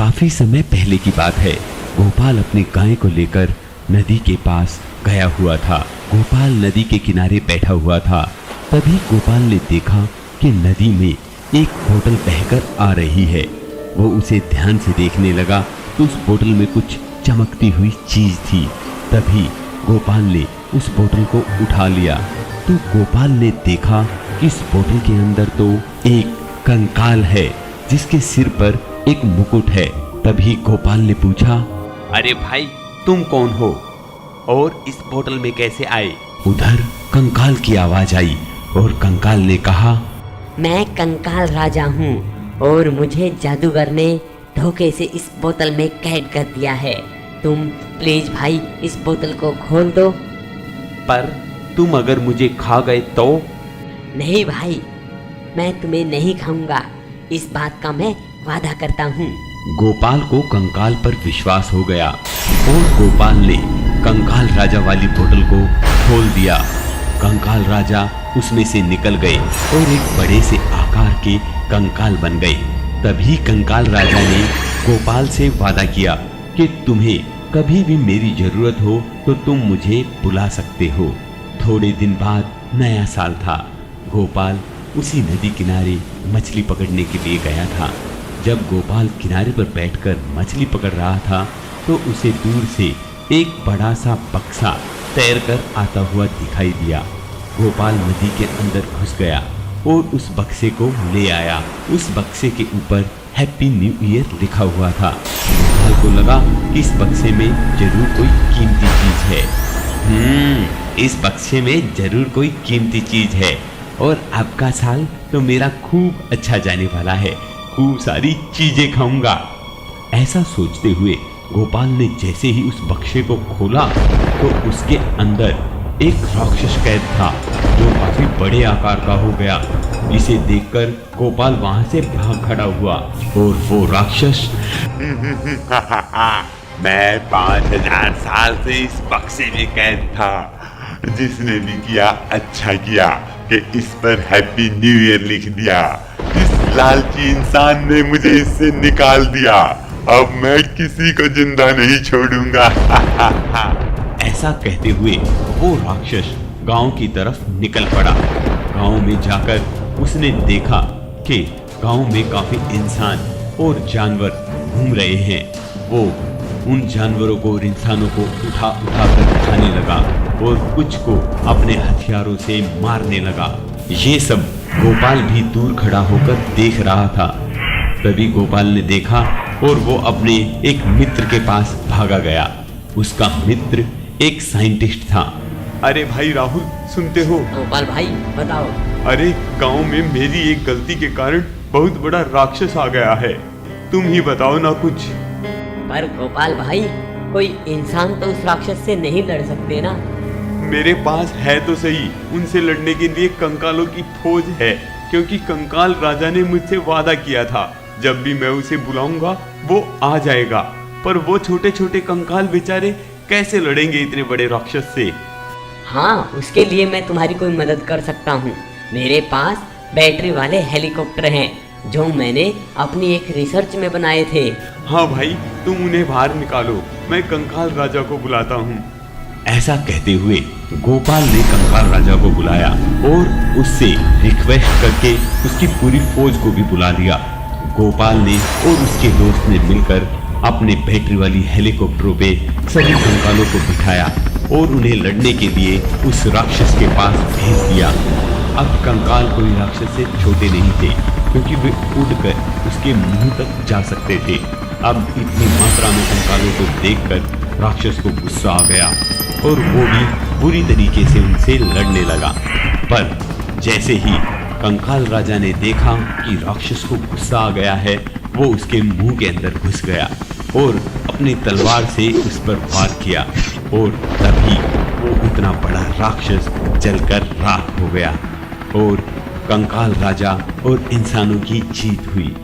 काफी समय पहले की बात है। गोपाल अपनी गाय को लेकर नदी के पास गया हुआ था। गोपाल नदी के किनारे बैठा हुआ था। तभी गोपाल ने देखा कि नदी में एक बोतल बहकर आ रही है। वो उसे ध्यान से देखने लगा तो उस बोतल में कुछ चमकती हुई चीज थी। तभी गोपाल ने उस बोतल को उठा लिया तो गोपाल ने देखा कि इस बोतल के अंदर तो एक कंकाल है जिसके सिर पर एक मुकुट है। तभी गोपाल ने पूछा, अरे भाई, तुम कौन हो और इस बोतल में कैसे आए? उधर कंकाल की आवाज आई और कंकाल ने कहा, मैं कंकाल राजा हूँ और मुझे जादूगर ने धोखे से इस बोतल में कैद कर दिया है। तुम प्लीज भाई इस बोतल को खोल दो। पर तुम अगर मुझे खा गए तो? नहीं भाई, मैं तुम्हें नहीं खाऊंगा, इस बात का मैं वादा करता हूँ। गोपाल को कंकाल पर विश्वास हो गया और गोपाल ने कंकाल राजा वाली बोतल को खोल दिया। कंकाल राजा उसमें से निकल गए और एक बड़े से आकार के कंकाल बन गए। तभी कंकाल राजा ने गोपाल से वादा किया कि तुम्हें कभी भी मेरी जरूरत हो तो तुम मुझे बुला सकते हो। थोड़े दिन बाद नया साल था। गोपाल उसी नदी किनारे मछली पकड़ने के लिए गया था। जब गोपाल किनारे पर बैठकर मछली पकड़ रहा था तो उसे दूर से एक बड़ा सा बक्सा तैरकर आता हुआ दिखाई दिया। गोपाल नदी के अंदर घुस गया और उस बक्से को ले आया। उस बक्से के ऊपर हैप्पी न्यू ईयर लिखा हुआ था। गोपाल को लगा कि इस बक्से में जरूर कोई कीमती चीज है। इस बक्से में जरूर कोई कीमती चीज है और आपका साल तो मेरा खूब अच्छा जाने वाला है। खूब सारी चीजें खाऊंगा। ऐसा सोचते हुए गोपाल ने जैसे ही उस बक्से को खोला तो उसके अंदर एक राक्षस कैद था जो काफी बड़े आकार का हो गया। इसे देखकर गोपाल वहां से भाग खड़ा हुआ और वो राक्षस मैं 5000 साल से इस बक्से में कैद था। जिसने भी किया अच्छा किया कि इस पर हैप्पी न्यू ईयर लिख दिया। इस लालची इंसान ने मुझे इससे निकाल दिया। अब मैं किसी को जिंदा नहीं छोड़ूंगा। ऐसा कहते हुए वो राक्षस गांव की तरफ निकल पड़ा। गांव में जाकर उसने देखा कि गांव में काफी इंसान और जानवर घूम रहे हैं। वो उन जानवरों को और इंसानों को उठा कर खाने लगा और कुछ को अपने हथियारों से मारने लगा। ये सब गोपाल भी दूर खड़ा होकर देख रहा था। तभी गोपाल ने देखा और वो अपने एक मित्र के पास भागा गया। उसका मित्र एक साइंटिस्ट था। अरे भाई राहुल, सुनते हो? गोपाल भाई बताओ। अरे गांव में मेरी एक गलती के कारण बहुत बड़ा राक्षस आ गया है। तुम ही बताओ ना कुछ। पर गोपाल भाई, कोई इंसान तो उस राक्षस से नहीं लड़ सकते ना? मेरे पास है तो सही, उनसे लड़ने के लिए कंकालों की फौज है। क्योंकि कंकाल राजा ने मुझसे वादा किया था जब भी मैं उसे बुलाऊंगा वो आ जाएगा। पर वो छोटे छोटे कंकाल बेचारे कैसे लड़ेंगे इतने बड़े राक्षस से? हाँ, उसके लिए मैं तुम्हारी कोई मदद कर सकता हूँ। मेरे पास बैटरी वाले हेलीकॉप्टर हैं जो मैंने अपनी एक रिसर्च में बनाए थे। हाँ भाई, तुम उन्हें बाहर निकालो, मैं कंकाल राजा को बुलाता हूँ। ऐसा कहते हुए गोपाल ने कंकाल राजा को बुलाया और उससे रिक्वेस्ट करके उसकी पूरी फौज को भी बुला लिया। गोपाल ने और उसके दोस्त ने मिलकर अपने बैटरी वाली हेलीकॉप्टरों पे सभी कंकालों को बिठाया और उन्हें लड़ने के लिए उस राक्षस के पास भेज दिया। अब कंकाल कोई राक्षस से छोटे नहीं थे क्योंकि वे उड़कर उसके मुंह तक जा सकते थे। अब इतनी मात्रा में कंकालों को देखकर राक्षस को गुस्सा आ गया और वो भी बुरी तरीके से उनसे लड़ने लगा। पर जैसे ही कंकाल राजा ने देखा कि राक्षस को गुस्सा आ गया है, वो उसके मुंह के अंदर घुस गया और अपनी तलवार से उस पर वार किया और तभी वो इतना बड़ा राक्षस जलकर राख हो गया और कंकाल राजा और इंसानों की जीत हुई।